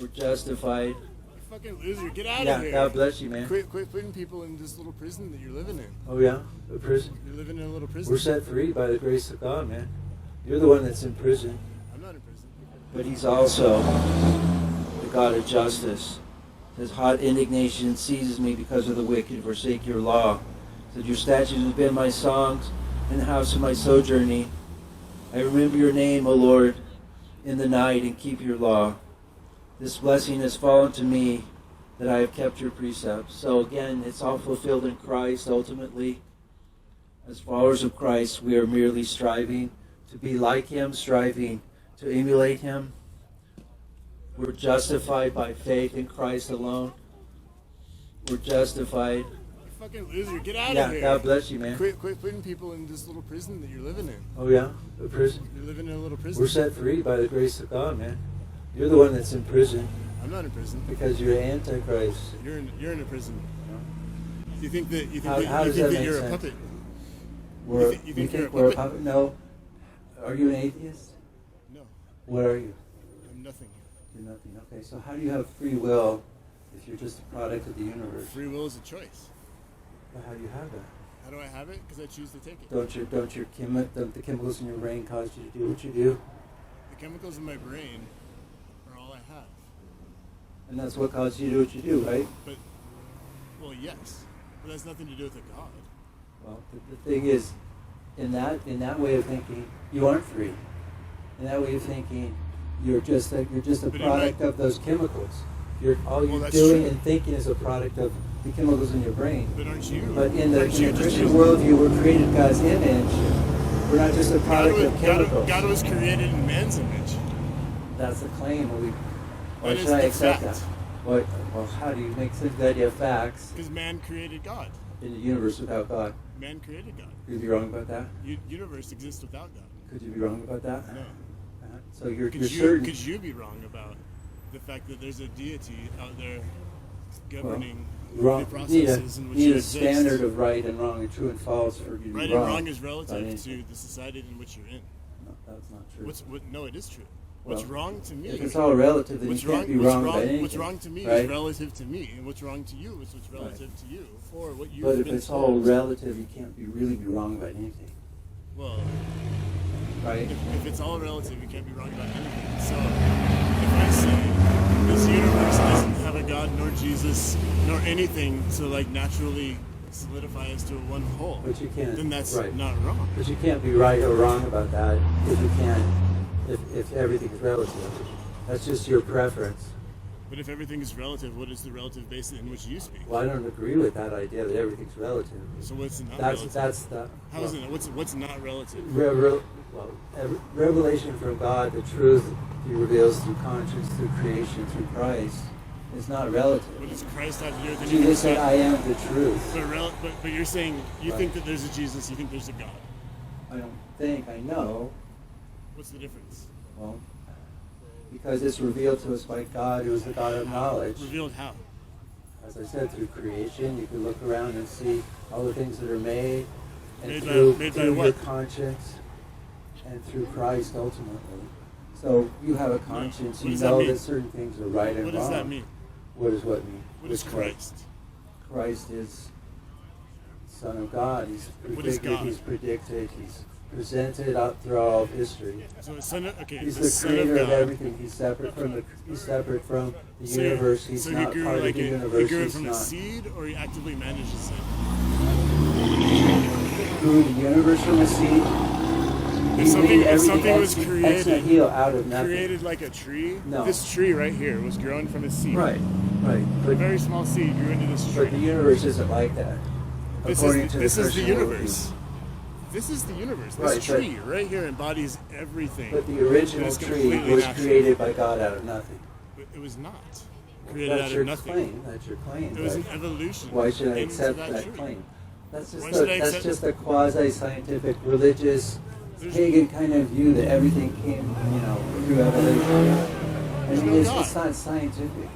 We're justified. You fucking loser. Get out Yeah, of here. God bless you, man. Quit putting people in this little prison that you're living in. Oh, yeah? A prison? You're living in a little prison. We're set free by the grace of God, man. You're the one that's in prison. I'm not in prison. But he's also the God of justice. His hot indignation seizes me because of the wicked. Forsake your law. Said your statutes have been my songs in the house of my sojourning. I remember your name, O Lord, in the night and keep your law. This blessing has fallen to me that I have kept your precepts. So again, it's all fulfilled in Christ ultimately. As followers of Christ, we are merely striving to be like him, striving to emulate him. We're justified by faith in Christ alone. We're justified. You fucking loser. Get out Yeah, of here. God bless you, man. Quit putting people in this little prison that you're living in. Oh, yeah? A prison? You're living in a little prison. We're set free by the grace of God, man. You're the one that's in prison I'm not in prison. because you're Antichrist. You're in a prison. You think that How does that make you're sense? a puppet? We're, you think you're a we're puppet? No. Are you an atheist? No, What are you? I'm nothing. You're nothing. Okay, so how do you have free will if you're just a product of the universe? Free will is a choice. Well, how do you have that? How do I have it? Because I choose to take it. Don't the chemicals in your brain cause you to do what you do? The chemicals in my brain are all I have. And that's what caused you to do what you do, right? Well, yes, but that's nothing to do with a God. Well, the thing is, in that way of thinking, you aren't free. In that way of thinking, you're just a product of those chemicals. All you're that's doing true. and thinking is a product of the chemicals in your brain. But aren't you? But in the Aren't you just Christian using- worldview, we're created in God's image. We're not just a product of chemicals. God was created in man's image. That's a claim. Why That should is I the accept fact. that? Well, how do you make sense of the idea of facts Because man created God. in the universe without God? Man created God. Could you be wrong about that? Universe exists without God. Could you be wrong about that? No. So you're Could certain. you be wrong about the fact that there's a deity out there governing Wrong. the processes in which you Need a exist? standard of right and wrong and true and false for you to be Right wrong. and wrong is about relative anything. to the society in which you're in. No, that's not true. No, it is true. What's Well, wrong to me? If it's all relative, then you can't be wrong about anything. What's wrong to me right? is relative to me, and what's wrong to you is what's relative to you. For what you've But if been it's all told. relative, you can't really be wrong about anything. Well, Right? if it's all relative, you can't be wrong about anything. So, if I say this universe doesn't have a God, nor Jesus, nor anything to like naturally solidify us to one whole, But you can't. then that's right. not wrong. But you can't be right or wrong about that if you can't. If everything's relative, that's just your preference. But if everything is relative, what is the relative basis in which you speak? Well, I don't agree with that idea that everything's relative. So what's not That's relative? the. How is it? What's not relative? Revelation from God, the truth He reveals through conscience, through creation, through Christ, is not relative. What does Christ have to do with Jesus said, "I am the truth." But you're saying you think that there's a Jesus, you think there's a God. I don't think I know. What's the difference? Well, because it's revealed to us by God, who is the God of knowledge. Revealed how? As I said, through creation, you can look around and see all the things that are made, and Made by through your what? conscience, and through Christ ultimately. So you have a conscience. What You does that know mean? that certain things are right and What wrong. does that mean? What does what mean? What is Which part? Christ? Christ is Son of God. He's What is predicted. God? He's predicted. He's presented out throughout all of history. So the Son of, okay, He's the the Son of creator of God. everything. He's separate from the So universe. He's so not he grew part like of the he universe. grew it He's from a not. seed, or he actively manages it. Grew the universe from a seed. If He something, made if something everything was ex created, nihilo out of nothing. created like a tree, No. this tree right here was grown from a seed. Right. A But very small seed grew into this the tree. universe isn't like that. According to This the is the Christian universe. worldview. This is the universe. Right, This but- tree right here embodies everything. But the original It's tree completely was natural. created by God out of nothing. But it was not created That's out your of nothing. claim. That's your claim. It was but an evolution. why should I into accept that tree. claim? That's Why just should I a, that's accept just a quasi-scientific, religious, pagan kind of view that everything came, through evolution. I mean, no it's God. not scientific.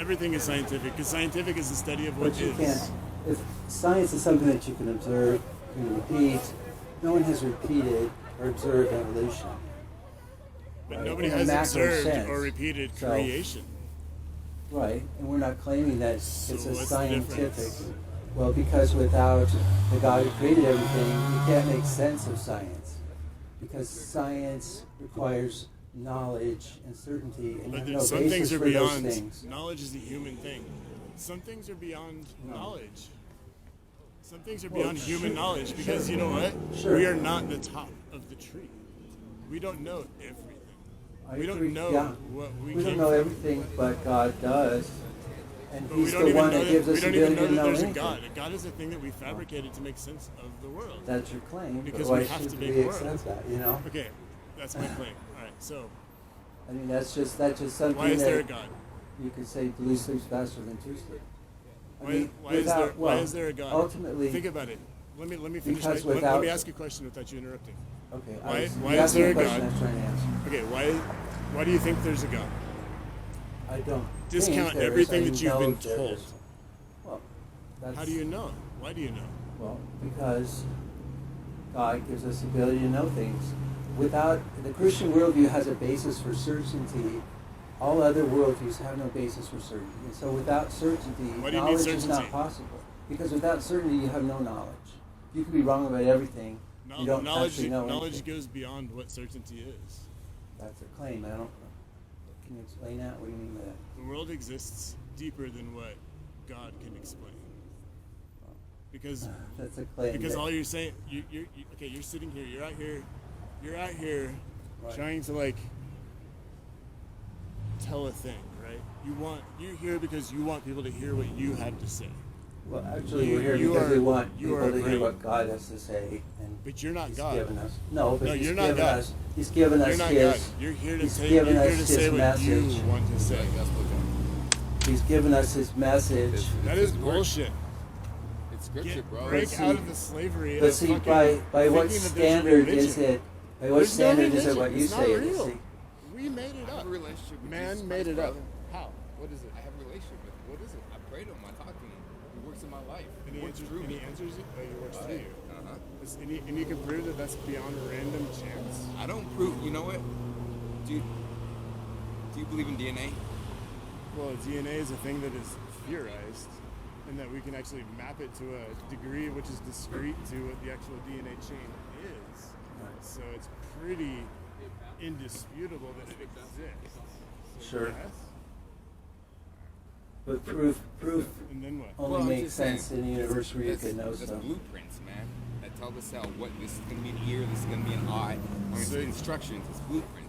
Everything is scientific, because scientific is the study of what But you is. can't. If science is something that you can observe, you can repeat. No one has repeated or observed evolution. But right? nobody In a has macro observed sense. or repeated So, creation. Right, and we're not claiming that So it's a what's the scientific. difference? Well, because without the God who created everything, you can't make sense of science. Because science requires knowledge and certainty, and you But have then no some basis things are for those beyond. things. Knowledge is a human thing. Some things are beyond knowledge. Some things are Well, beyond human sure, knowledge because you know what? Sure. We are not the top of the tree. We don't know everything. I We agree, don't know yeah. what we We came don't know from. everything, but God does. And But we He's don't the even one know that gives we us the don't even ability know to that know there's a anything. God. A God is a thing that we fabricated to make sense of the world. That's your claim, Because but why we have to should make we world. accept that, you know? Okay, that's my claim. All right, so I mean, that's just something why is that there a God? you could say blue sleeps faster than two sleep. I Why, mean, why is there why is there a God? Ultimately, Think about it. Let me finish. Because Let without- me ask you a question without you interrupting. okay, why you is asked me there a question God? I was trying to answer. Okay, why do you think there's a God? I don't Discount think there is, everything I that you've know been there told. is. Well, that's, How do you know? Why do you know? Well, because God gives us the ability to know things. Without the Christian worldview has a basis for certainty. All other worldviews have no basis for certainty. And so without certainty, Why do you need knowledge is not certainty? possible. Because without certainty, you have no knowledge. You can be wrong about everything. You don't actually know knowledge anything. goes beyond what certainty is. That's a claim. I don't. Can you explain that? What do you mean by that? The world exists deeper than what God can explain. Because That's a claim. because that- all you're saying, okay, you're sitting here, you're out here, Right. trying to like tell a thing, right? You're here because you want people to hear what you have to say. Well, actually, You- we're here you because we are- want you people are to hear great. what God has to say, and But you're not He's God. given us. No, but No, He's you're not given God. us. He's given us You're not His. God. You're here to He's say. given You're us here to His say what message. you want to say. He's given us His message. That is bullshit. It's scripture, bro. Break see- out of the slavery But of see, fucking by what thinking that there's a standard is religion. it? By what There's no standard is it religion. what you It's not say it is? real. See? We made it I up. have a relationship with Man Jesus made Christ, it up. brother. How? What is it? I have a relationship with him. What is it? I pray to him. I talk to him. He works in my life. And he He works answers, through and me. he answers it. Oh, he works through you. Uh-huh. And you can prove that that's beyond random chance. I don't prove. You know what? Do you believe in DNA? Well, DNA is a thing that is theorized, and that we can actually map it to a degree which is discrete to what the actual DNA chain is. So it's pretty indisputable that it exists. So Sure. yes. But proof And then what? only I'm makes just saying, sense in a universe where you that's- can know that's stuff. blueprints, man. That tell us how what this is going to be an ear, this is going to be an eye. I mean, it's So- instructions, it's blueprints.